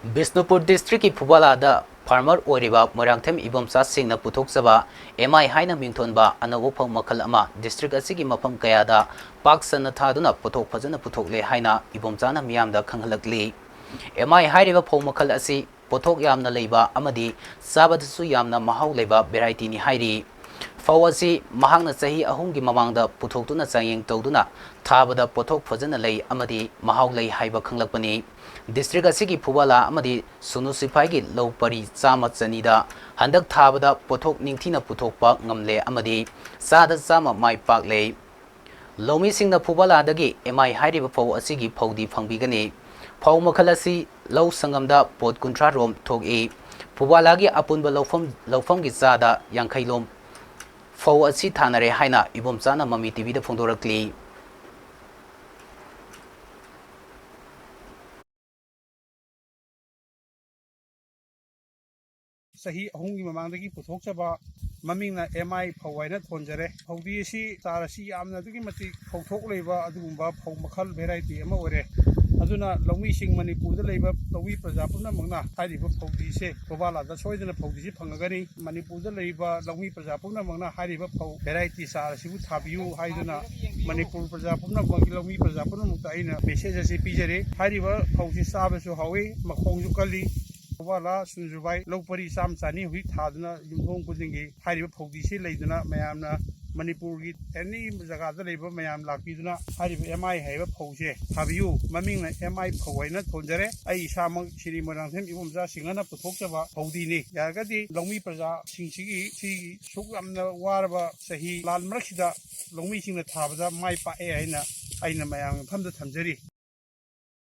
Bisnupur district ki fubala da farmer oriba Moirangthem Ibomcha singna puthokhre MAMI haina mingthonba anouba makhal ama district asigi mafam kaya da paksana thaduna puthokhre puthokhre haina Ibomcha na miyamda khanghalakli MAMI hairiba phau makhal asi pothok yamna leiba amadi sabadasu yamna mahau leiba variety ni hairi phau asi mahangna chahi ahumgi mamangda puthoktuna chayeng tawduna thabada pothok phajana lei amadi mahau lei haiba khanglakpani district asigi fubala amadi sunu sipai gi lopari chama chanida handak thabada pothok ningthina puthokpa ngamle amadi sada chama maipakle lomi singna fubala dagi MAMI hairiba phau asigi phaudi phangbigani phau makhal asi lau sangamda pot kuntra rom thogi fubala gi apunba lofam gi chada yankhai lom phau asi thanare haina Ibomcha na MAMI TV da phongdorakli Sahi ahungi mamangdagi puthokhre mamingna MAMI phawai thonjare phawdi si tarasi yamna dugi mati phawthok leiba adugumba phaw makhal variety ama ore aduna lawmi sing manipur da leiba lawi praja pumna mangna hairiba phawdi se fubala da soidana phawdi si phangagani manipur da leiba lawmi praja pumna mangna hairiba phaw variety sarasi bu thabiyu haiduna manipur praja pumna mangi lawmi praja pumna mukta aina message si pijare hairiba phawsi sabasu hawi makhongju kali fubala sunjubai lopari sam chani hui thaduna yumthong kudingi hairiba phawdi si leiduna mayamna Manipur gi any jaga da leiba mayam lakpiduna hairiba MAMI haiba phawse thabiyu mamingna MAMI phawai thonjare ai samang Shri Moirangthem Ibomcha singana puthokhre phawdi ni yargadi lawmi praja singsigi si suklamna waraba sahi lal maraksida lawmi singna thabada mai pa haina aina mayam famda thamjari